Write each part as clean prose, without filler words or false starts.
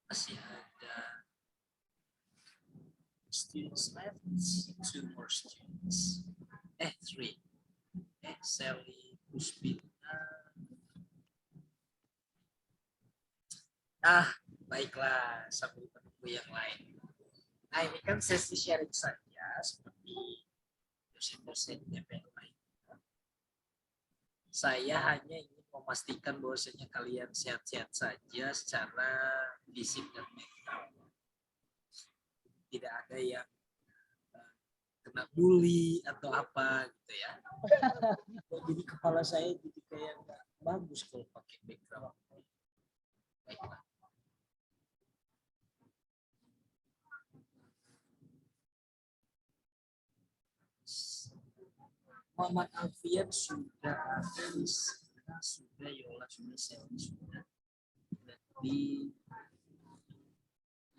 Masih ada students left, 2 more students. 3. Sally, Puspita. Baiklah, sambil menunggu yang lain. Nah, ini kan sesi sharing saja, seperti dosen-dosen yang lain. Saya hanya ingin memastikan bahwasanya kalian sehat-sehat saja secara fisik dan mental. Tidak ada yang kena bully atau apa gitu ya. Jadi kepala saya jadi kayak nggak bagus kalau pakai background. Baiklah. Muhammad Alfian sudah sudah Yola sudah saya sudah berarti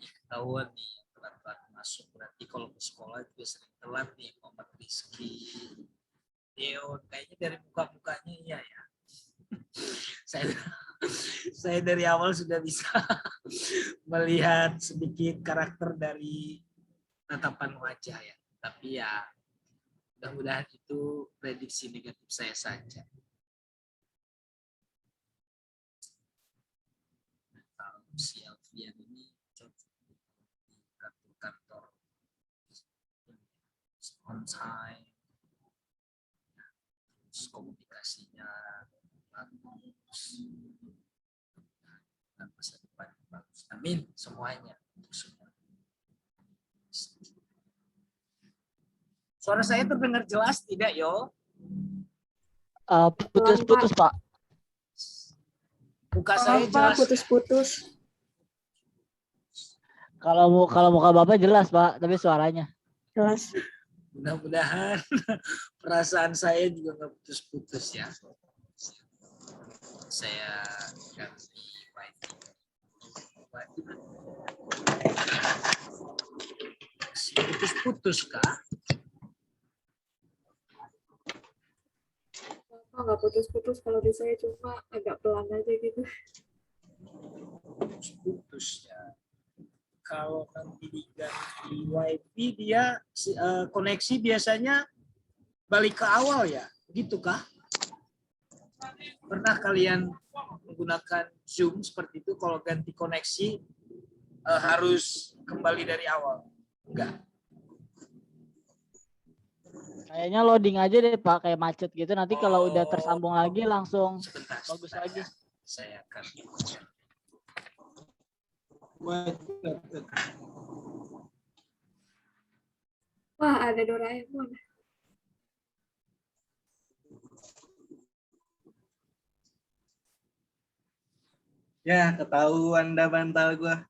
ketahuan nih telat-telat masuk, berarti kalau ke sekolah juga sering telat nih. Muhammad Rizky Deon kayaknya dari muka-mukanya iya ya. saya dari awal sudah bisa melihat sedikit karakter dari tatapan wajah ya, tapi ya mudah-mudahan itu prediksi negatif saya saja. Si Alfian ini cocok di kantor on time, terus komunikasinya bagus, dan masa depan bagus. Amin semuanya untuk semua. Suara saya terdengar jelas tidak, Yo? Putus-putus, Pak. Muka saya jelas. Putus-putus. Kalau muka Bapak jelas, Pak, tapi suaranya Jelas. Mudah-mudahan perasaan saya juga nggak putus-putus ya. Saya ganti putus-putus kah? Nggak putus-putus, kalau di saya cuma agak pelan aja gitu. Putus ya. Kalau nanti diganti wifi dia koneksi biasanya balik ke awal ya, gitu kah? Pernah kalian menggunakan Zoom seperti itu, kalau ganti koneksi harus kembali dari awal? Enggak. kayaknya loading aja deh, Pak, kayak macet gitu. Nanti kalau udah tersambung lagi langsung bagus lagi. Saya akan. Wah, ada Doraemon. Ya, ketahuan dah bantal gua.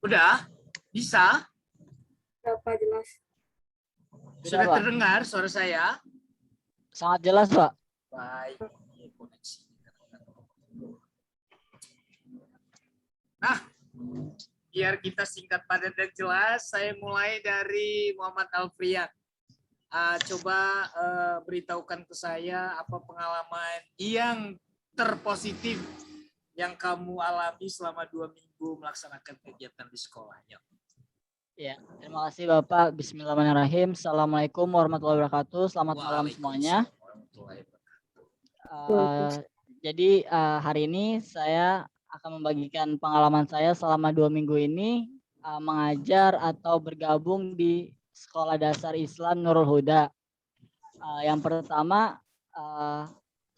Udah? Bisa? Berapa jelas? Sudah Pak. terdengar suara saya? Sangat jelas, Pak. Baik. Nah, biar kita singkat padat dan jelas, saya mulai dari Muhammad Alfian. Coba beritahukan ke saya apa pengalaman yang terpositif yang kamu alami selama 2 minggu melaksanakan kegiatan di sekolahnya. Ya, terima kasih Bapak. Bismillahirrahmanirrahim. Assalamualaikum warahmatullahi wabarakatuh. Selamat malam semuanya. Jadi hari ini saya akan membagikan pengalaman saya selama 2 minggu ini mengajar atau bergabung di Sekolah Dasar Islam Nurul Huda. Yang pertama,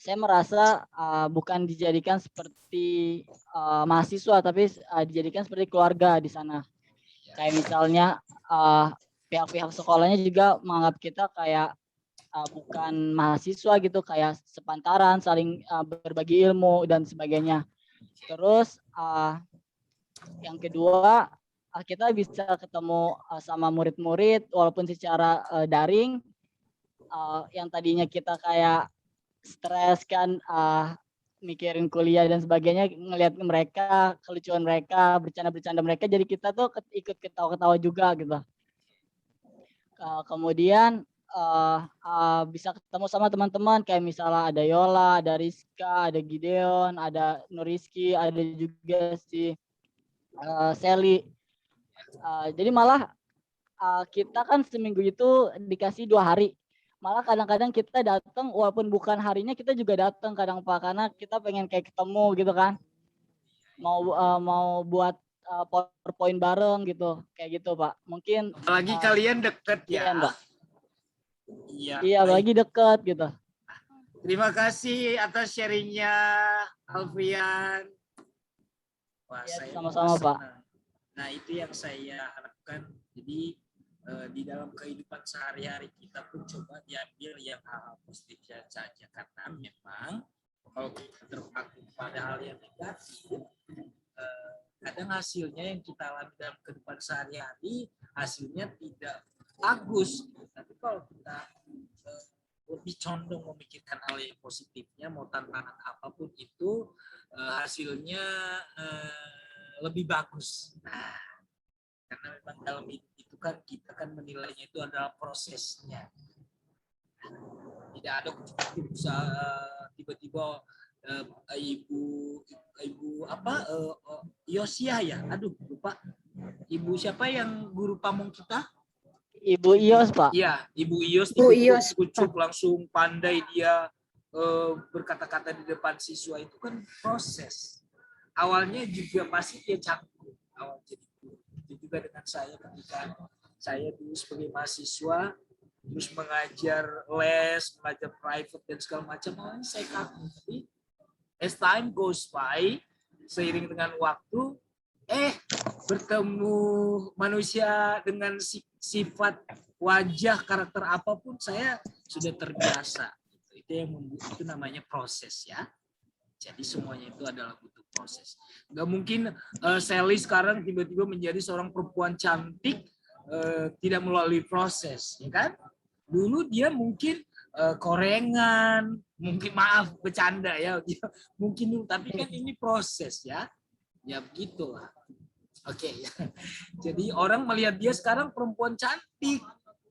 saya merasa bukan dijadikan seperti mahasiswa, tapi dijadikan seperti keluarga di sana. Kayak misalnya pihak-pihak sekolahnya juga menganggap kita kayak bukan mahasiswa gitu, kayak sepantaran, saling berbagi ilmu dan sebagainya. Terus yang kedua, kita bisa ketemu sama murid-murid walaupun secara daring. Yang tadinya kita kayak stres kan, mikirin kuliah dan sebagainya, ngelihat mereka, kelucuan mereka, bercanda-bercanda mereka, jadi kita tuh ikut ketawa-ketawa juga gitu. Kemudian bisa ketemu sama teman-teman kayak misalnya ada Yola, ada Rizka, ada Gideon, ada Nuriski, ada juga si Sally. Jadi malah kita kan seminggu itu dikasih 2 hari. Malah kadang-kadang kita datang walaupun bukan harinya, kita juga datang kadang Pak, karena kita pengen kayak ketemu gitu kan. Mau buat PowerPoint bareng gitu, kayak gitu Pak. Mungkin Apalagi kalian deket iya, ya. Mbak. Iya. Iya, apalagi deket gitu. Terima kasih atas sharingnya, Alfian. Wah, Ya, saya sama-sama, Pak. senang. Nah, itu yang saya harapkan. Jadi di dalam kehidupan sehari-hari kita pun coba diambil yang hal positif saja, karena memang kalau kita terpaku pada hal yang negatif, kadang hasilnya yang kita alami dalam kehidupan sehari-hari hasilnya tidak bagus. Tapi kalau kita lebih condong memikirkan hal yang positifnya, mau tantangan apapun itu hasilnya lebih bagus. Nah, karena memang dalam itu kan kita kan menilainya itu adalah prosesnya. Tidak ada tiba-tiba ibu apa Yosia ya, aduh lupa, ibu siapa yang guru pamong kita, Ibu Ios Pak. iya Ibu Ios, kucuk langsung pandai dia berkata-kata di depan siswa. Itu kan proses, awalnya juga pasti dia canggung awal jadi guru. Itu juga dengan saya ketika saya dulu sebagai mahasiswa terus mengajar les, mengajar private dan segala macam, awalnya saya kaku. Tapi as time goes by, seiring dengan waktu, bertemu manusia dengan sifat, wajah, karakter apapun, saya sudah terbiasa. Itu namanya proses ya. Jadi semuanya itu adalah butuh proses. Nggak mungkin Sally sekarang tiba-tiba menjadi seorang perempuan cantik tidak melalui proses, ya kan? Dulu dia mungkin korengan, mungkin, maaf bercanda ya, mungkin dulu, tapi kan ini proses ya, ya begitulah. Oke. Jadi orang melihat dia sekarang perempuan cantik,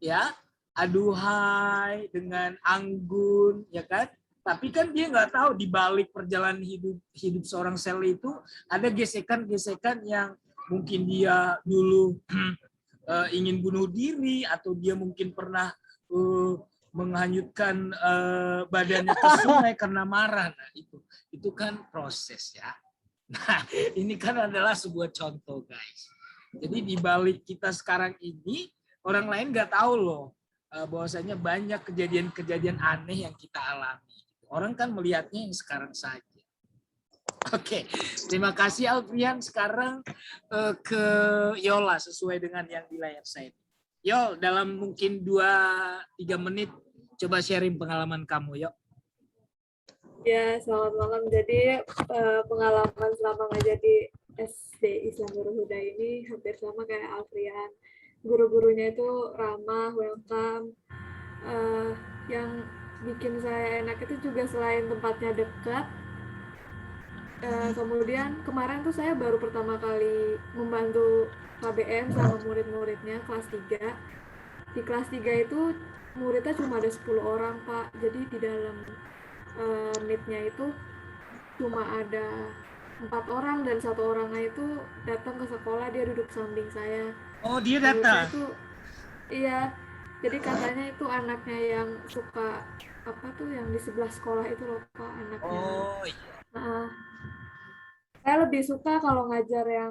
ya, aduhai dengan anggun, ya kan? Tapi kan dia nggak tahu di balik perjalanan hidup seorang Sally itu ada gesekan-gesekan yang mungkin dia dulu ingin bunuh diri, atau dia mungkin pernah menghanyutkan badannya ke sungai karena marah. Nah, itu kan proses ya. Nah, ini kan adalah sebuah contoh, guys. Jadi di balik kita sekarang ini, orang lain nggak tahu loh bahwasanya banyak kejadian-kejadian aneh yang kita alami. Orang kan melihatnya yang sekarang saja. Oke, terima kasih Alfian. Sekarang ke Yola sesuai dengan yang di layar saya. Yol, dalam mungkin 2-3 menit coba sharing pengalaman kamu, Yuk. Ya, selamat malam. Jadi pengalaman selama ngajar di SD Islam Nurul Huda ini hampir sama kayak Alfian. Guru-gurunya itu ramah, welcome. Yang bikin saya enak itu juga selain tempatnya dekat, kemudian kemarin tuh saya baru pertama kali membantu KBM sama murid-muridnya kelas 3. Di kelas 3 itu muridnya cuma ada 10 orang, Pak. Jadi di dalam meet-nya itu cuma ada 4 orang, dan 1 orangnya itu datang ke sekolah, dia duduk samping saya. Oh, dia datang? Iya, jadi katanya itu anaknya yang suka apa tuh yang di sebelah sekolah itu loh Pak, anaknya. Oh iya. Nah, saya lebih suka kalau ngajar yang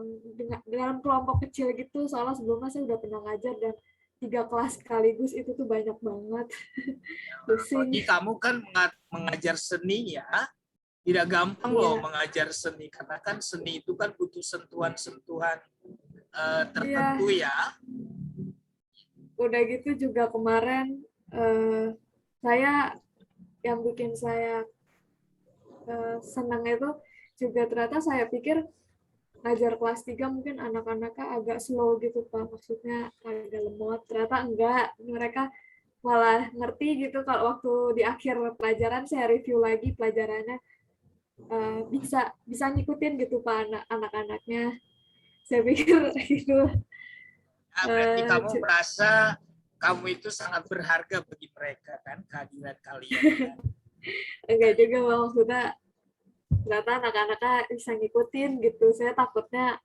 dalam kelompok kecil gitu, soalnya sebelumnya saya udah pernah ngajar dan 3 kelas sekaligus itu tuh banyak banget. Pusing. Apalagi kamu kan mengajar seni ya, tidak gampang loh Iya. mengajar seni karena kan seni itu kan butuh sentuhan-sentuhan Iya, tertentu ya. udah gitu juga kemarin saya yang bikin saya senang itu juga ternyata saya pikir ngajar kelas 3 mungkin anak-anaknya agak slow gitu Pak, maksudnya agak lemot. Ternyata enggak, mereka malah ngerti gitu kalau waktu di akhir pelajaran saya review lagi pelajarannya, bisa bisa ngikutin gitu Pak anak-anaknya. Saya pikir itu Nah, berarti kamu ju- merasa kamu itu sangat berharga bagi mereka kan, kehadiran kalian ya. enggak juga Pak, maksudnya ternyata anak-anaknya bisa ngikutin gitu. Saya takutnya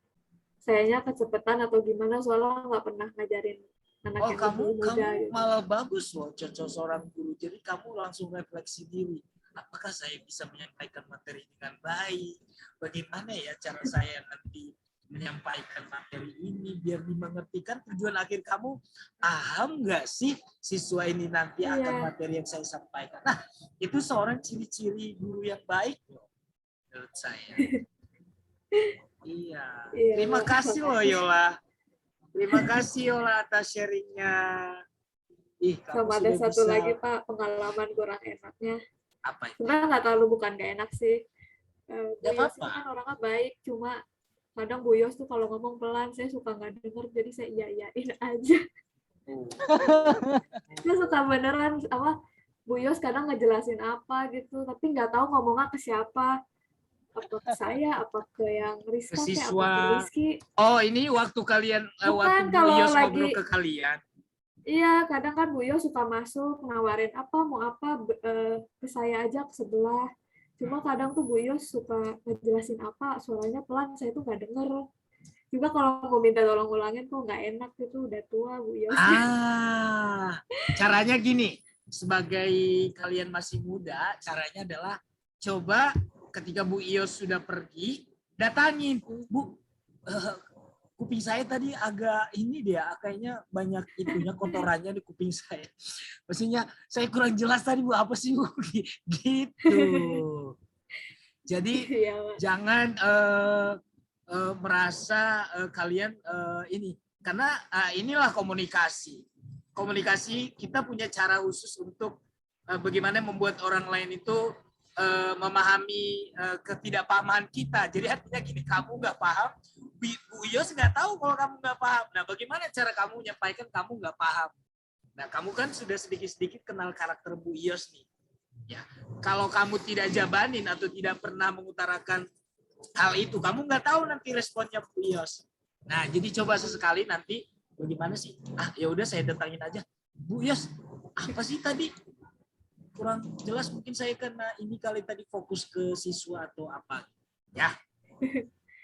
sayanya kecepatan atau gimana soalnya nggak pernah ngajarin anak Oh, yang kamu lebih muda gitu. malah bagus loh, cocok seorang guru. Jadi kamu langsung refleksi diri. Apakah saya bisa menyampaikan materi dengan baik? Bagaimana ya cara saya nanti menyampaikan materi ini biar dimengerti? Kan tujuan akhir kamu paham nggak sih siswa ini nanti akan Iya, materi yang saya sampaikan. Nah, itu seorang ciri-ciri guru yang baik loh menurut saya. Iya. iya Terima Pak. kasih loh Yola. Terima kasih Yola atas sharingnya. Ih, kamu Sama ada sudah satu bisa lagi Pak, pengalaman kurang enaknya. apa itu? Sebenarnya nggak terlalu, bukan nggak enak sih. Bu Gak Yos itu apa-apa. kan orangnya baik, cuma kadang Bu Yos tuh kalau ngomong pelan, saya suka nggak denger, jadi saya iya-iyain aja. Saya suka beneran, apa, Bu Yos kadang ngejelasin apa gitu, tapi nggak tahu ngomongnya ke siapa. Apa ke saya, apa ke yang Ke Rizka, kayak apa siswa. ke Rizky. Oh, ini waktu kalian waktu Bukan, Bu kalau Yos ngobrol lagi, ke kalian. iya, kadang kan Bu Yos suka masuk, nawarin apa, mau apa, ke saya aja, ke sebelah. Cuma kadang tuh Bu Yos suka ngejelasin apa, suaranya pelan, saya tuh nggak denger. Juga kalau mau minta tolong ulangin kok nggak enak gitu, udah tua Bu Yos. Caranya gini, sebagai kalian masih muda, caranya adalah coba ketika Bu Ios sudah pergi, datangin, Bu, kuping saya tadi agak ini dia, kayaknya banyak itunya kotorannya di kuping saya. Maksudnya saya kurang jelas tadi Bu, apa sih Bu? Gitu. Jadi Iya, Pak. jangan merasa kalian ini, karena inilah komunikasi. Komunikasi kita punya cara khusus untuk bagaimana membuat orang lain itu memahami ketidakpahaman kita. Jadi artinya gini, kamu nggak paham, Bu Yos nggak tahu kalau kamu nggak paham. Nah, bagaimana cara kamu menyampaikan kamu nggak paham? Nah, kamu kan sudah sedikit-sedikit kenal karakter Bu Yos nih. Ya, kalau kamu tidak jabanin atau tidak pernah mengutarakan hal itu, kamu nggak tahu nanti responnya Bu Yos. Nah, jadi coba sesekali nanti bagaimana sih? Ya udah saya datangin aja. Bu Yos, apa sih tadi? Kurang jelas, mungkin saya karena ini kali tadi fokus ke siswa atau apa. Ya.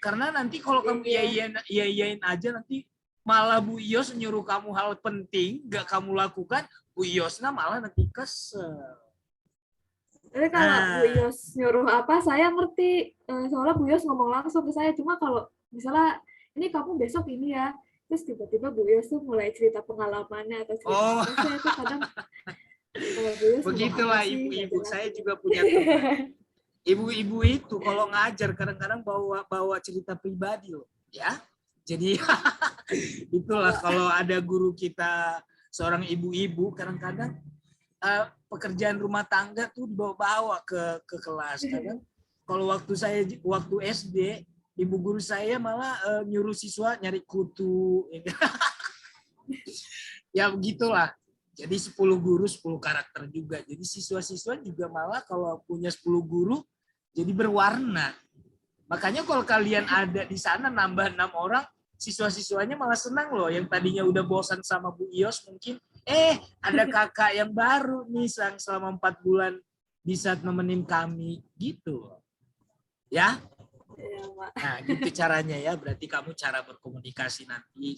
Karena nanti kalau kamu iyain aja, nanti malah Bu Yos nyuruh kamu hal penting gak kamu lakukan, Bu Yosna malah nanti kesel. Tapi kalau Bu Yos nyuruh apa, saya ngerti. Soalnya Bu Yos ngomong langsung ke saya. Cuma kalau misalnya, ini kamu besok ini ya, terus tiba-tiba Bu Yos tuh mulai cerita pengalamannya atau cerita apa, saya tuh kadang Bu Yos begitulah ibu-ibu. Saya juga punya teman. Ibu-ibu itu kalau ngajar kadang-kadang bawa cerita pribadi loh, ya. Jadi itulah kalau ada guru kita seorang ibu-ibu, kadang-kadang pekerjaan rumah tangga tuh dibawa-bawa ke kelas. Kadang kalau waktu SD, ibu guru saya malah nyuruh siswa nyari kutu. Ya begitulah. Jadi 10 guru 10 karakter juga. Jadi siswa-siswa juga malah kalau punya 10 guru jadi berwarna. Makanya kalau kalian ada di sana nambah 6 orang, siswa-siswanya malah senang loh. Yang tadinya udah bosan sama Bu Ios mungkin, ada kakak yang baru nih selama 4 bulan bisa nemenin kami gitu. Ya. Nah, gitu caranya ya. Berarti kamu cara berkomunikasi nanti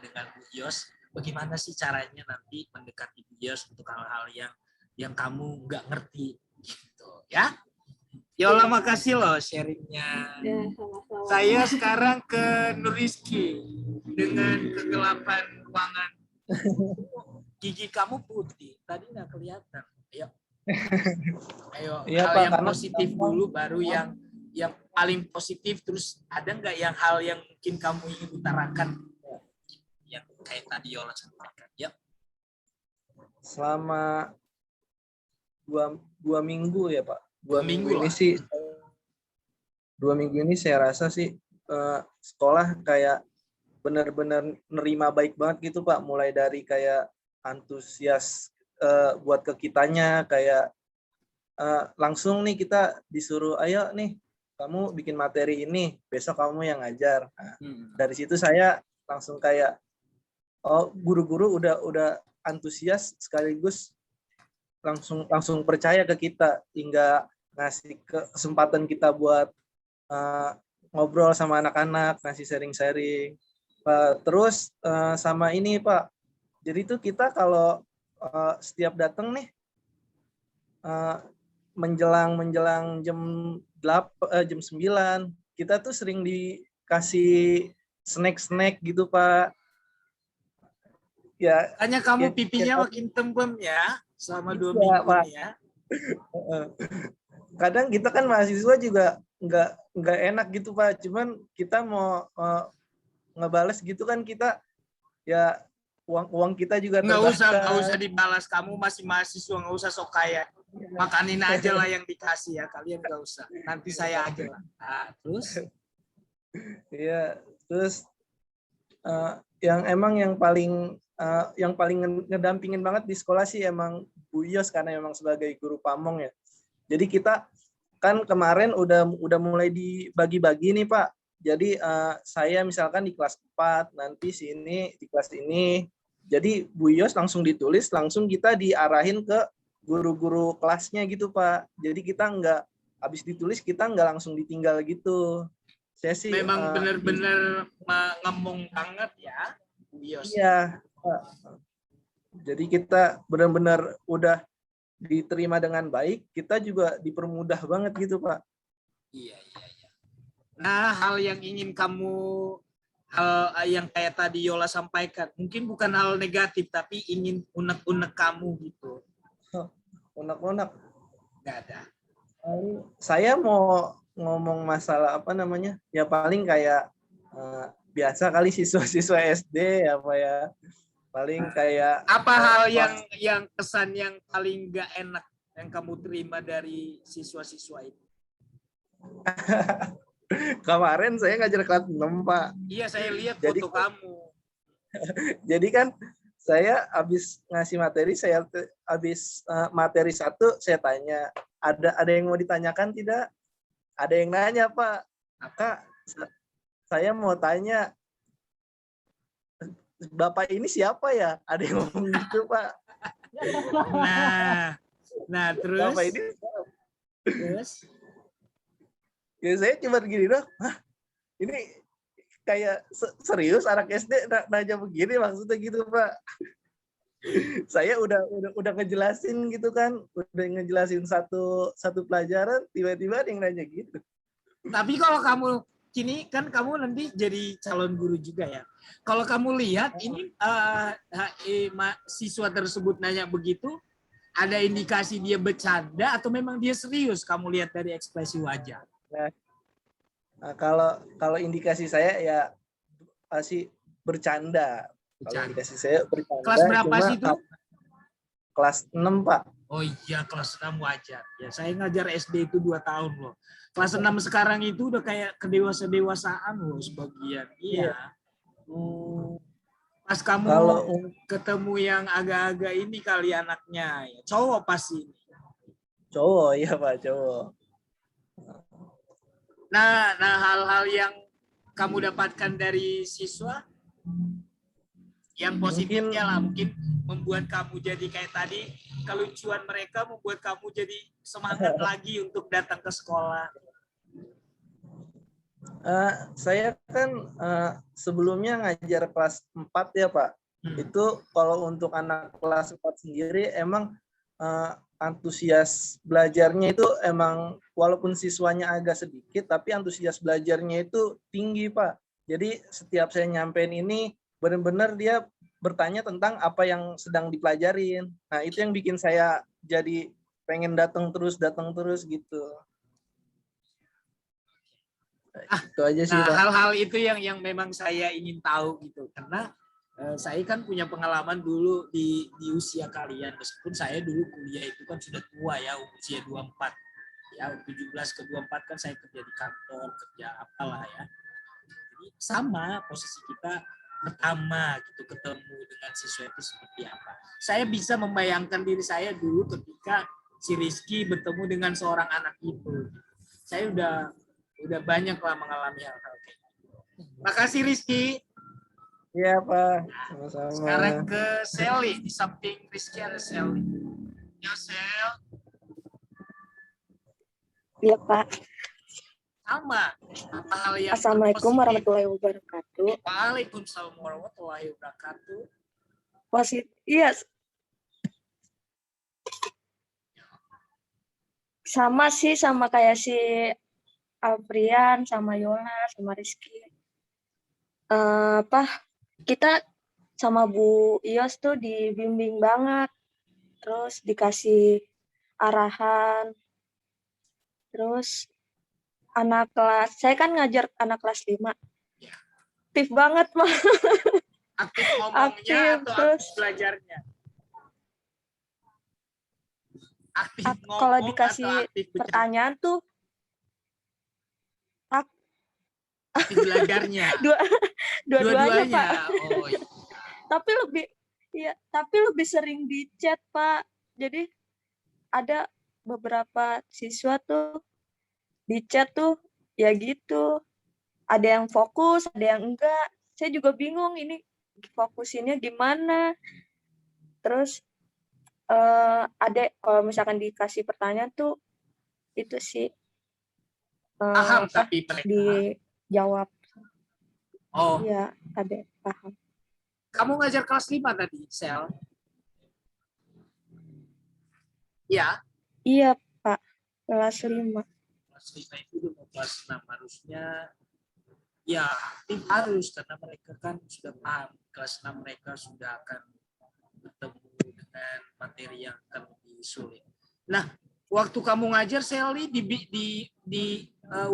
dengan Bu Ios. Bagaimana sih caranya nanti mendekati Bu Ios untuk hal-hal yang kamu nggak ngerti gitu ya. Yola, makasih loh sharingnya. Ya, sama-sama. Saya sekarang ke Nur Rizky dengan kegelapan ruangan Gigi kamu putih, tadi nggak kelihatan. Ayo, ayo Iya, hal Pak, yang karena positif dulu, baru yang paling positif. Terus ada nggak yang hal yang mungkin kamu ingin utarakan yang kayak tadi Yola sampaikan? Ya, selama dua minggu ya Pak. Dua minggu ini lah. sih 2 minggu ini saya rasa sih sekolah kayak benar-benar nerima baik banget gitu Pak. Mulai dari kayak antusias buat ke kitanya, kayak langsung nih kita disuruh, ayo nih kamu bikin materi ini, besok kamu yang ngajar. Nah, dari situ saya langsung kayak, oh guru-guru udah antusias sekaligus langsung percaya ke kita, hingga ngasih kesempatan kita buat ngobrol sama anak-anak, ngasih sharing-sharing. Terus sama ini Pak, jadi tuh kita kalau setiap datang nih menjelang jam 9, kita tuh sering dikasih snack gitu Pak. Ya, hanya kamu ya, pipinya ya, makin tembem ya selama 2 iya, minggu Pak. ini ya. Kadang kita kan mahasiswa juga nggak enak gitu Pak. Cuman kita mau ngebales gitu kan, kita ya uang kita juga Nggak terbatas. usah dibalas, kamu masih mahasiswa, nggak usah sok kaya. Makanin aja lah yang dikasih ya, kalian nggak usah. Nanti saya aja lah. Nah, terus? Iya, terus yang paling ngedampingin banget di sekolah sih emang Bu Yos, karena emang sebagai guru pamong ya. Jadi kita kan kemarin udah mulai dibagi-bagi nih Pak. Jadi saya misalkan di kelas 4, nanti sini di kelas ini. Jadi Bu Yos langsung ditulis, langsung kita diarahin ke guru-guru kelasnya gitu Pak. Jadi kita nggak habis ditulis, kita nggak langsung ditinggal gitu. Saya sih memang benar-benar ngomong banget ya Bu Yos. Iya Pak. Jadi kita benar-benar udah diterima dengan baik, kita juga dipermudah banget gitu Pak. Iya. Nah, hal yang ingin kamu, hal yang kayak tadi Yola sampaikan, mungkin bukan hal negatif, tapi ingin unek-unek kamu gitu. Unek-unek. Nggak ada. Saya mau ngomong masalah apa namanya, ya paling kayak biasa kali siswa-siswa SD ya Pak ya. Paling kayak apa hal yang kesan yang paling nggak enak yang kamu terima dari siswa-siswa itu? Kemarin saya ngajar kelas 6 Pak. Iya, saya lihat Jadi foto kamu. Jadi kan saya habis ngasih materi, habis materi 1 saya tanya, ada yang mau ditanyakan tidak? Ada yang nanya Pak, Kak, saya mau tanya, Bapak ini siapa ya? Ada yang ngomong gitu Pak. Nah terus? Bapak ini siapa? Terus? Ya saya cuma gini dong, ini kayak serius anak SD nanya begini, maksudnya gitu Pak. Saya udah ngejelasin gitu kan, udah ngejelasin satu pelajaran, tiba-tiba ada yang nanya gitu. Tapi kalau kamu kini kan kamu nanti jadi calon guru juga ya. Kalau kamu lihat ini siswa tersebut nanya begitu, ada indikasi dia bercanda atau memang dia serius? Kamu lihat dari ekspresi wajah. Nah, kalau indikasi saya ya pasti bercanda. Kalau indikasi saya bercanda. Kelas berapa sih itu? Kelas 6 Pak. Oh iya, kelas 6 wajar. Ya, saya ngajar SD itu 2 tahun loh. Kelas 6 sekarang itu udah kayak kedewasaan loh sebagian. Iya. Pas kamu ketemu yang agak-agak ini kali anaknya, ya, cowok pasti. Cowok, iya Pak, cowok. Nah, hal-hal yang kamu dapatkan dari siswa, yang positifnya lah, mungkin membuat kamu jadi kayak tadi, kelucuan mereka membuat kamu jadi semangat lagi untuk datang ke sekolah. Saya kan sebelumnya ngajar kelas 4 ya Pak. Itu kalau untuk anak kelas 4 sendiri emang antusias belajarnya itu emang walaupun siswanya agak sedikit, tapi antusias belajarnya itu tinggi Pak. Jadi setiap saya nyampein ini benar-benar dia bertanya tentang apa yang sedang dipelajarin. Nah, itu yang bikin saya jadi pengen datang terus gitu. Itu aja sih, Nah, Pak. hal-hal itu yang memang saya ingin tahu gitu, karena saya kan punya pengalaman dulu di usia kalian, meskipun saya dulu kuliah itu kan sudah tua ya, usia 24. Ya, 17 ke 24 kan saya kerja di kantor, kerja apalah ya. Jadi sama posisi kita pertama gitu ketemu dengan siswa itu seperti apa. Saya bisa membayangkan diri saya dulu ketika si Rizky bertemu dengan seorang anak itu. Saya udah banyak lah mengalami hal-hal kayak gitu. Makasih Rizky. Iya, Pak. Sama-sama. Sekarang ke Sally, di samping Rizky ada Sally. Ya Sel, Iya Pak. sama. Apa hal yang Assalamualaikum positif? warahmatullahi wabarakatuh. Waalaikumsalam warahmatullahi wabarakatuh. Positif, iya. Sama sih, sama kayak si Alprian, sama Yola, sama Rizky. Kita sama Bu Ios tuh dibimbing banget. Terus dikasih arahan. Terus anak kelas, saya kan ngajar anak kelas 5. Ya. Aktif banget, Pak. Aktif ngomongnya Aktif, atau terus aktif belajarnya? Aktif ngomong kalau atau dikasih aktif bercanda? pertanyaan tuh Aktif belajarnya. dua-duanya, Pak. Oh iya. Tapi lebih sering di chat, Pak. Jadi ada beberapa siswa tuh di chat tuh ya gitu. Ada yang fokus, ada yang enggak. Saya juga bingung ini fokusinnya gimana. Terus ada kalau misalkan dikasih pertanyaan tuh itu sih Paham tapi mereka. dijawab. Oh, Iya, ada paham. kamu ngajar kelas 5 tadi, Sel? Ya. Iya, Pak. Kelas 5. Kelas 5 itu udah mau kelas 6 harusnya. Ya, harus karena mereka kan sudah paham. Kelas 6 mereka sudah akan bertemu dengan materi yang akan lebih sulit. Nah, waktu kamu ngajar Sally di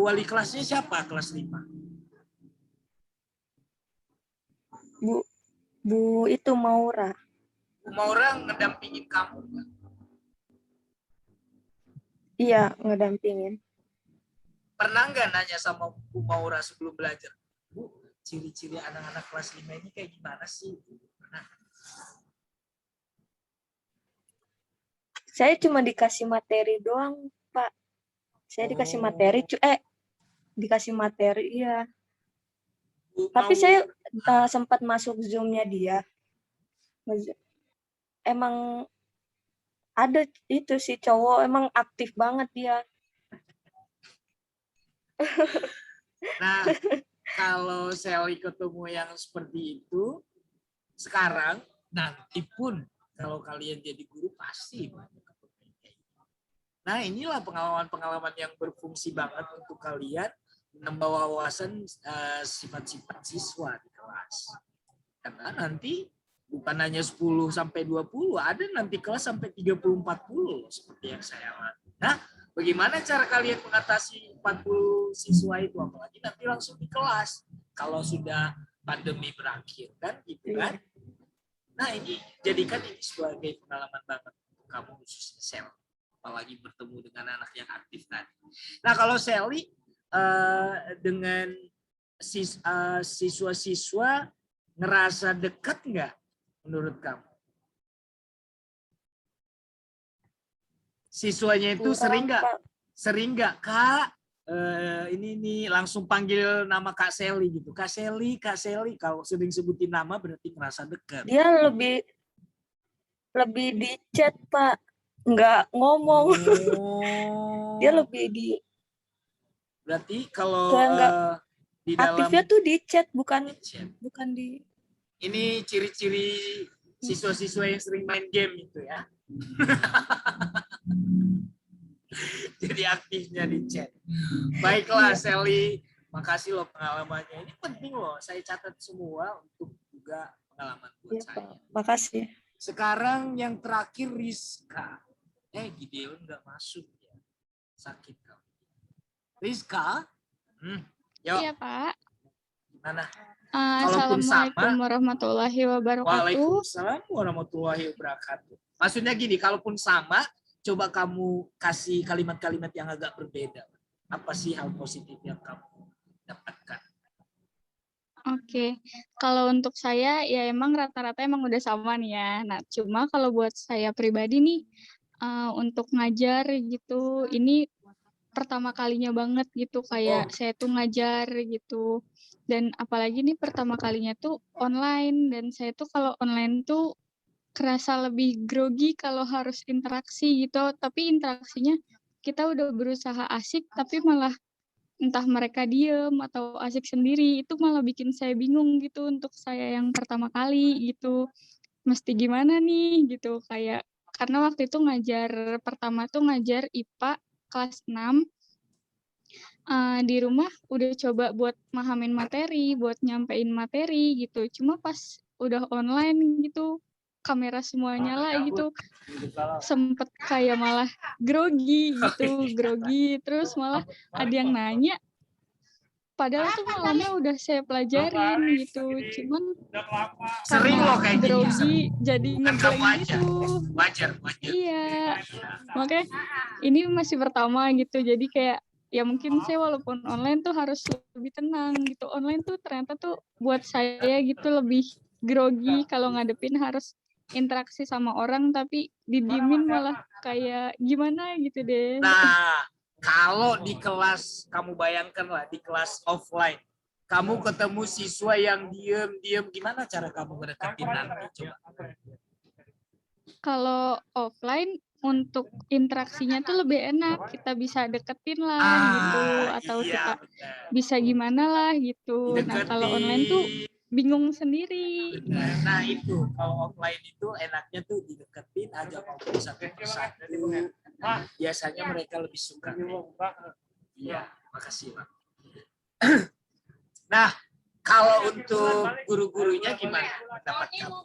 wali kelasnya siapa kelas 5? Bu itu Maura. Bu Maura ngedampingin kamu kan? Iya, ngedampingin. Pernah nggak nanya sama Bu Maura sebelum belajar? Bu, ciri-ciri anak-anak kelas 5 ini kayak gimana sih? Pernah? Saya cuma dikasih materi doang, Pak. Saya dikasih materi, dikasih materi, iya. Bu, Tapi mau- saya sempat masuk Zoom-nya dia. Emang ada itu si cowok, emang aktif banget dia. Nah, kalau Sally ketemu yang seperti itu, sekarang nanti pun kalau kalian jadi guru pasti banyak ketemu kayak gitu. Nah, inilah pengalaman-pengalaman yang berfungsi banget untuk kalian membawa wawasan sifat-sifat siswa di kelas. Karena nanti bukan hanya 10 sampai 20, ada nanti kelas sampai 30 40 seperti yang saya alami. Nah, bagaimana cara kalian mengatasi 40 siswa itu, apalagi nanti langsung di kelas kalau sudah pandemi berakhir kan gitu kan. Nah, ini jadikan ini sebagai pengalaman banget untuk kamu khususnya Sel, apalagi bertemu dengan anak yang aktif tadi. Nah, kalau Sally dengan siswa-siswa ngerasa dekat nggak menurut kamu? Siswanya itu sering nggak Kak? Ini langsung panggil nama Kak Sally gitu. Kak Sally. Kalau sering sebutin nama berarti merasa dekat. Dia lebih di chat, Pak. Nggak ngomong. Oh. Dia lebih di. Berarti kalau di dalam aktifnya tuh di chat, bukan di. Ini ciri-ciri siswa-siswa yang sering main game itu ya. Jadi aktifnya di chat. Baiklah Sally, makasih loh pengalamannya. Ini penting loh, saya catat semua untuk juga pengalaman buat Iya, saya. Pak. Makasih. Sekarang yang terakhir Rizka. Gideon nggak masuk ya. Sakit kamu. Rizka. Yuk, Iya, Pak. gimana? Kalaupun Assalamualaikum sama, warahmatullahi wabarakatuh. Waalaikumsalam warahmatullahi wabarakatuh. Maksudnya gini, kalaupun sama, coba kamu kasih kalimat-kalimat yang agak berbeda. Apa sih hal positif yang kamu dapatkan? Oke, kalau untuk saya ya emang rata-rata emang udah sama nih ya. Nah, cuma kalau buat saya pribadi nih untuk ngajar gitu, ini pertama kalinya banget gitu kayak saya tuh ngajar gitu. Dan apalagi nih pertama kalinya tuh online dan saya tuh kalau online tuh kerasa lebih grogi kalau harus interaksi gitu, tapi interaksinya kita udah berusaha asik tapi malah entah mereka diem atau asik sendiri, itu malah bikin saya bingung gitu untuk saya yang pertama kali gitu. Mesti gimana nih gitu, kayak karena waktu itu ngajar pertama tuh ngajar IPA kelas 6, di rumah udah coba buat mahamin materi, buat nyampein materi gitu. Cuma pas udah online gitu, kamera semua nyala gitu, sempet kayak malah grogi gitu, grogi. Terus malah ada yang nanya, padahal tuh malamnya udah saya pelajarin gitu. Cuman Sering karena loh kayak gini. grogi jadi Bukan kamu ngeblank aja. gitu. Wajar. Iya, makanya ini masih pertama gitu. Jadi kayak ya mungkin saya walaupun online tuh harus lebih tenang gitu. Online tuh ternyata tuh buat saya gitu lebih grogi kalau ngadepin harus interaksi sama orang tapi didiemin malah kayak gimana gitu deh. Nah, kalau di kelas, kamu bayangkan lah di kelas offline, kamu ketemu siswa yang diem, gimana cara kamu ngedeketin nanti? Coba. Kalau offline untuk interaksinya tuh lebih enak, kita bisa deketin lah gitu, atau kita benar. bisa gimana lah gitu. Nah kalau online tuh bingung sendiri. Benar. Nah itu, kalau offline itu enaknya tuh dideketin, ajak ngobrol satu persatu. Biasanya mereka lebih suka. Iya, makasih Pak. Nah, kalau untuk guru-gurunya gimana pendapat kamu?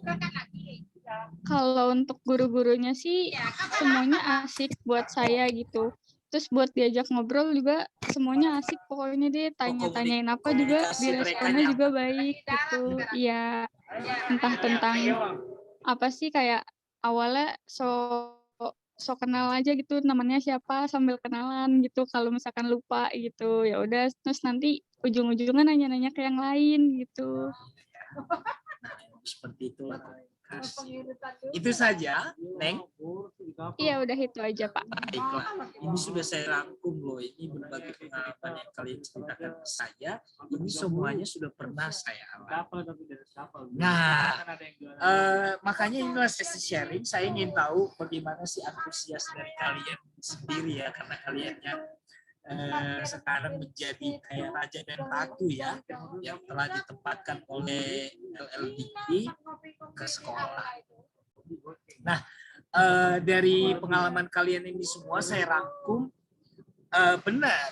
Kalau untuk guru-gurunya sih semuanya asik buat saya gitu. Terus buat diajak ngobrol juga semuanya asik pokoknya deh, tanya-tanyain apa juga diresponnya juga baik gitu. Iya, entah tentang apa sih kayak awalnya so kenal aja gitu namanya siapa sambil kenalan gitu, kalau misalkan lupa gitu ya udah terus nanti ujung-ujungnya nanya-nanya ke yang lain gitu. Seperti itu. Itu saja, Neng. Iya udah itu aja Pak. Baiklah, ini sudah saya rangkum loh. Ini berbagai pengalaman yang kalian ceritakan ke saya. Ini semuanya sudah pernah saya alami. Nah, makanya inilah sesi sharing. Saya ingin tahu bagaimana sih antusias dari kalian sendiri ya, karena kaliannya sekarang menjadi kayak raja dan ratu ya, yang telah ditempatkan oleh LLDP ke sekolah. Nah, dari pengalaman kalian ini semua saya rangkum, benar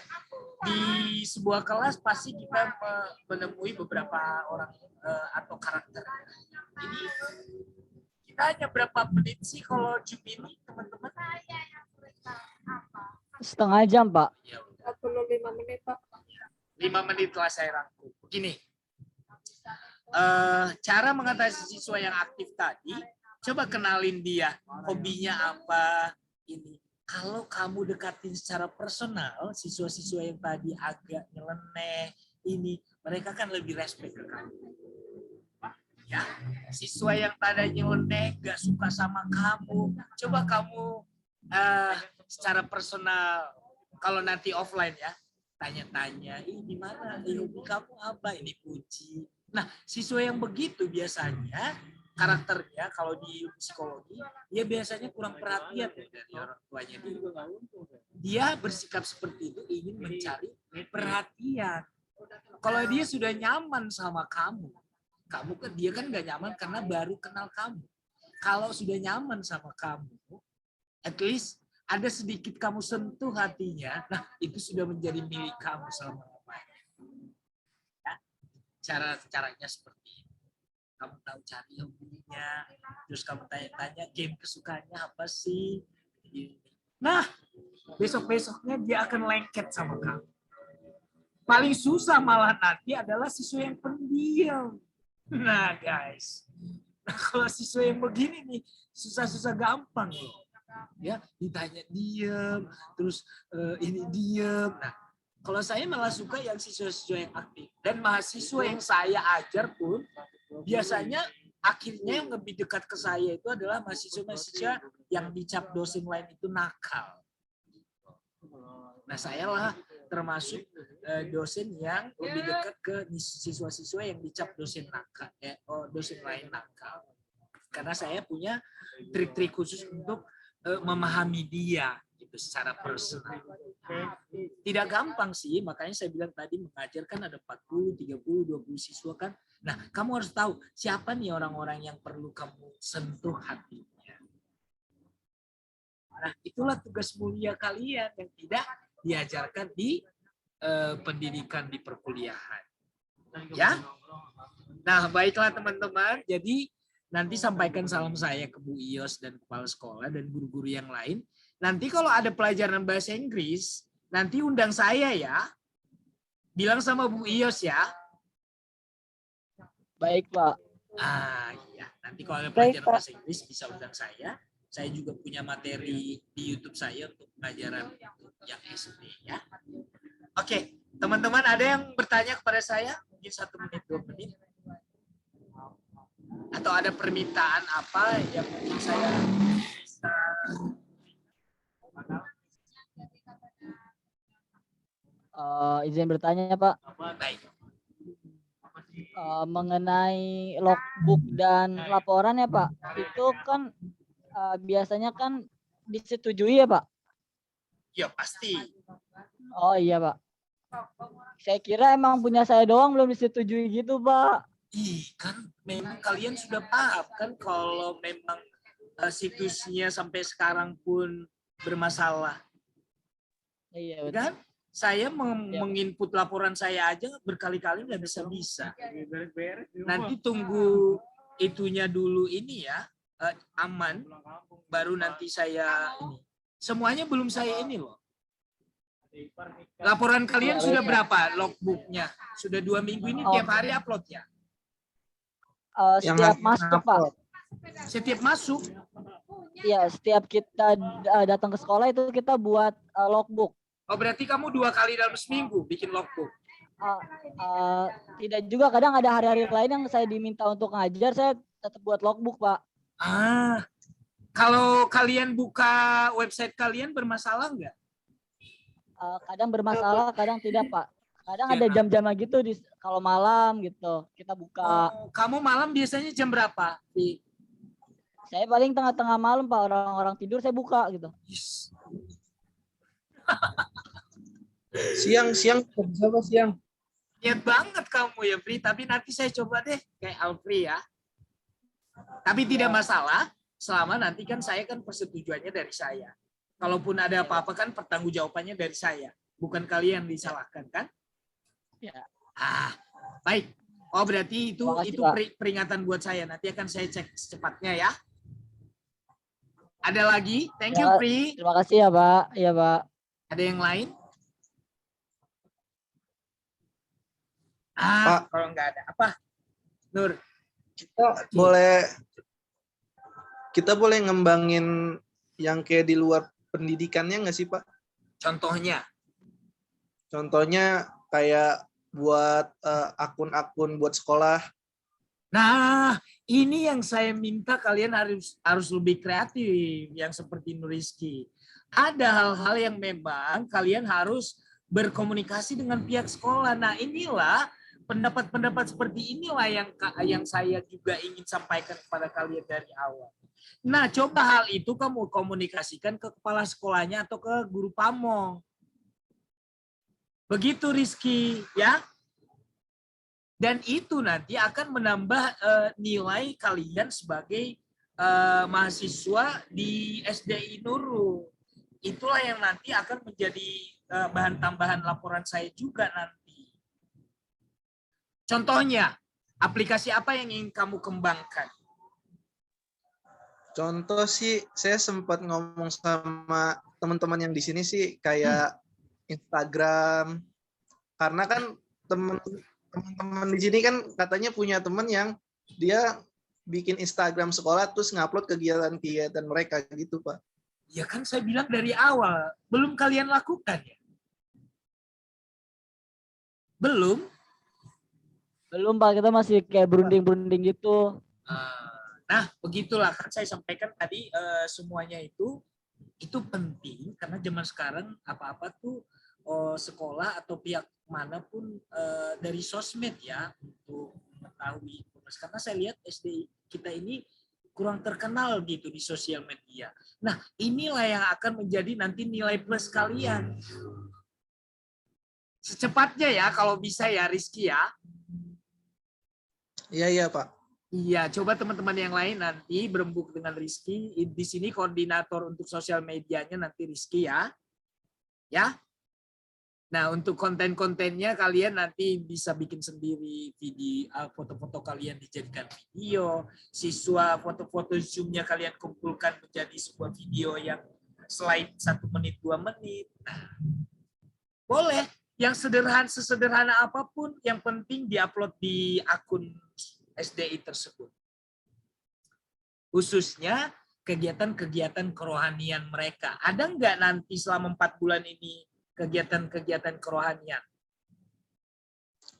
di sebuah kelas pasti kita menemui beberapa orang atau karakter. Ini kita hanya berapa menit sih kalau Zoom ini teman-teman? Setengah jam, Pak. Ya, 45 menit, Pak. 5 menit lah saya rangkum. Begini, cara mengatasi siswa yang aktif tadi, coba kenalin dia, hobinya apa, ini. Kalau kamu dekatin secara personal, siswa-siswa yang tadi agak nyeleneh, ini, mereka kan lebih respect ke kamu. Ya, siswa yang tadinya nyeleneh, gak suka sama kamu, coba kamu secara personal, kalau nanti offline ya, tanya-tanya, ini gimana, hobi kamu apa, ini puji. Nah, siswa yang begitu biasanya karakternya kalau di psikologi, dia biasanya kurang perhatian dari orang tuanya. Dia bersikap seperti itu ingin mencari perhatian. Kalau dia sudah nyaman sama kamu kan dia kan gak nyaman karena baru kenal kamu. Kalau sudah nyaman sama kamu, at least ada sedikit kamu sentuh hatinya, nah itu sudah menjadi milik kamu selama-lamanya. Ya, caranya seperti itu. kamu tahu cari hobinya, terus kamu tanya-tanya game kesukaannya apa sih. Nah, besok-besoknya dia akan lengket sama kamu. Paling susah malah nanti adalah siswa yang pendiam. Nah guys, kalau siswa yang begini nih, susah-susah gampang loh. Ya, ditanya diem, terus ini diem. Nah, kalau saya malah suka yang siswa-siswa yang aktif. Dan mahasiswa yang saya ajar pun, biasanya akhirnya yang lebih dekat ke saya itu adalah mahasiswa-mahasiswa yang dicap dosen lain itu nakal. Nah, saya lah termasuk dosen yang lebih dekat ke siswa-siswa yang dicap dosen nakal, dosen lain nakal. Karena saya punya trik-trik khusus untuk memahami dia gitu secara personal. Tidak gampang sih, makanya saya bilang tadi mengajar kan ada 40, 30, 20 siswa kan. Nah, kamu harus tahu siapa nih orang-orang yang perlu kamu sentuh hatinya. Nah, itulah tugas mulia kalian yang tidak diajarkan di pendidikan di perkuliahan. Ya. Nah, baiklah teman-teman. Jadi nanti sampaikan salam saya ke Bu Ios dan kepala sekolah dan guru-guru yang lain. Nanti kalau ada pelajaran bahasa Inggris, nanti undang saya ya. Bilang sama Bu Ios ya. Baik, Pak. Ah, iya. Nanti kalau ada Baik, pelajaran Pak. bahasa Inggris bisa undang saya. Saya juga punya materi di YouTube saya untuk pelajaran yang SD ya. Oke, teman-teman ada yang bertanya kepada saya? Mungkin 1 menit, 2 menit. Atau ada permintaan apa yang mungkin saya bisa Izin bertanya, Pak. baik. Mengenai logbook dan laporan ya, Pak. Itu kan biasanya kan disetujui ya, Pak? Ya pasti. Oh iya, Pak. Saya kira emang punya saya doang belum disetujui gitu, Pak. Ih, kan memang kalian sudah paham kan kalau memang situsnya sampai sekarang pun bermasalah. Iya, betul. Kan? Saya Ya. menginput laporan saya aja berkali-kali nggak bisa. Nanti tunggu itunya dulu ini ya, aman, baru nanti saya ini. Semuanya belum saya ini loh. Laporan kalian Ya, sudah baik, berapa logbooknya? Sudah 2 minggu ini tiap hari upload ya? Setiap masuk, Pak. Setiap masuk? Iya, setiap kita datang ke sekolah itu kita buat logbook. Oh berarti kamu 2 kali dalam seminggu bikin logbook? Tidak juga, kadang ada hari-hari lain yang saya diminta untuk ngajar, saya tetap buat logbook, Pak. Kalau kalian buka website kalian bermasalah nggak? Kadang bermasalah, kadang tidak, Pak. Kadang Ya. ada jam-jamnya gitu kalau malam gitu kita buka. Oh, kamu malam biasanya jam berapa? Saya paling tengah-tengah malam, Pak, orang-orang tidur saya buka gitu. Yes. Siang bisa Pak, siang. Niat banget kamu ya, Pri. Tapi nanti saya coba deh kayak Alfri ya. Tapi tidak masalah, selama nanti kan saya kan persetujuannya dari saya. Kalaupun ada apa-apa kan pertanggungjawabannya dari saya. Bukan kalian disalahkan kan? Ya. Baik. Oh berarti itu Makasih, Pak. peringatan buat saya. Nanti akan saya cek secepatnya ya. Ada lagi? Thank you, Ya, Pri. terima kasih ya, Pak. Iya, Pak. Ada yang lain? Pak. Kalau nggak ada apa? Nur. Kita boleh ngembangin yang kayak di luar pendidikannya nggak sih, Pak? Contohnya? Contohnya kayak buat akun-akun buat sekolah. Nah, ini yang saya minta kalian harus lebih kreatif, yang seperti Nuriski. Ada hal-hal yang memang kalian harus berkomunikasi dengan pihak sekolah. Nah, inilah pendapat-pendapat seperti inilah yang saya juga ingin sampaikan kepada kalian dari awal. Nah, coba hal itu kamu komunikasikan ke kepala sekolahnya atau ke guru pamong. Begitu Rizky, ya. Dan itu nanti akan menambah nilai kalian sebagai mahasiswa di SDI Nurul. Itulah yang nanti akan menjadi bahan tambahan laporan saya juga nanti. Contohnya, Aplikasi apa yang ingin kamu kembangkan? Contoh sih, saya sempat ngomong sama teman-teman yang di sini sih kayak Instagram, karena kan teman-teman di sini kan katanya punya teman yang dia bikin Instagram sekolah terus ngupload kegiatan-kegiatan mereka gitu, Pak. Ya kan saya bilang dari awal, belum kalian lakukan ya? Belum? Belum Pak, kita masih kayak berunding-berunding gitu. Nah, begitulah kan saya sampaikan tadi semuanya itu penting karena zaman sekarang apa-apa tuh sekolah atau pihak manapun dari sosmed ya untuk mengetahui informasi. Karena saya lihat SD kita ini kurang terkenal gitu di sosial media. Nah, inilah yang akan menjadi nanti nilai plus kalian. Secepatnya ya kalau bisa ya Rizky ya. Iya, Pak. Iya, coba teman-teman yang lain nanti berembuk dengan Rizky. Di sini koordinator untuk sosial medianya nanti Rizky ya. Ya. Nah, untuk konten-kontennya kalian nanti bisa bikin sendiri video, foto-foto kalian dijadikan video, siswa foto-foto Zoom-nya kalian kumpulkan menjadi sebuah video yang slide 1 menit, 2 menit. Nah, boleh. Yang sesederhana apapun, yang penting diupload di akun SDI tersebut. Khususnya kegiatan-kegiatan kerohanian mereka. Ada nggak nanti selama 4 bulan ini kegiatan-kegiatan kerohanian?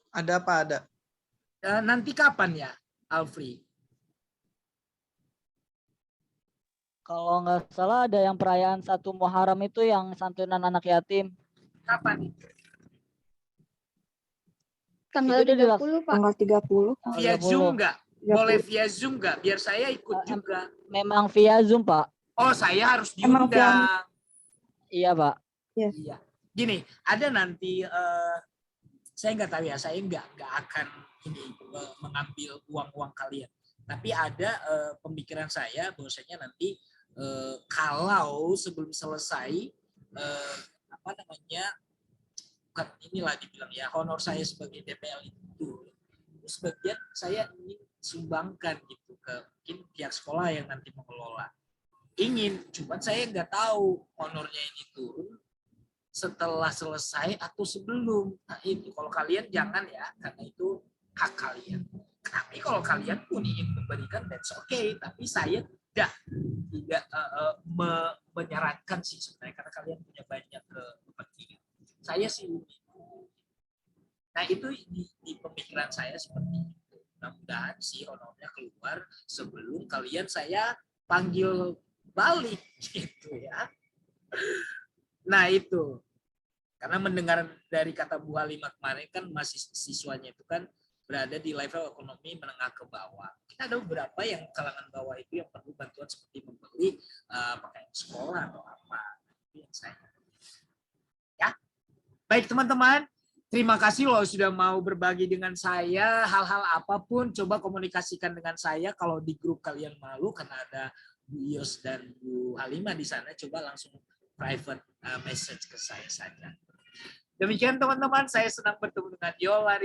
Ada apa ada? Nanti kapan ya, Alfri? Kalau nggak salah ada yang perayaan 1 Muharram itu yang santunan anak yatim. Kapan? Tanggal Itu dia 30, Pak. Tanggal 30. Via 30. Zoom nggak? 30. Boleh via Zoom nggak? Biar saya ikut juga. Memang via Zoom, Pak. Oh, saya harus Emang diundang. Iya, Pak. Iya. Gini, ada nanti saya nggak tahu ya, saya nggak akan ini mengambil uang kalian. Tapi ada pemikiran saya bahwasanya nanti kalau sebelum selesai apa namanya, bukan inilah dibilang ya, honor saya sebagai DPL itu sebagian saya ingin sumbangkan gitu ke mungkin pihak sekolah yang nanti mengelola. Cuman saya nggak tahu honornya ini turun setelah selesai atau sebelum. Nah itu kalau kalian jangan ya, karena itu hak kalian. Tapi kalau kalian pun ingin memberikan, that's okay. Tapi saya tidak menyarankan sih sebenarnya, karena kalian punya banyak kepentingan. Saya sih nah itu di pemikiran saya seperti itu. Mudah-mudahan sih honornya keluar sebelum kalian saya panggil balik gitu ya. Nah itu. Karena mendengar dari kata Bu Halimah kemarin kan masih siswanya itu kan berada di level ekonomi menengah ke bawah. Kita ada beberapa yang kalangan bawah itu yang perlu bantuan seperti membeli pakaian sekolah atau apa. Itu yang saya. Ya. Baik teman-teman, terima kasih loh sudah mau berbagi dengan saya. Hal-hal apapun coba komunikasikan dengan saya. Kalau di grup kalian malu karena ada Bu Yos dan Bu Halimah di sana, coba langsung private message ke saya saja. Demikian teman-teman, saya senang bertemu dengan Yola.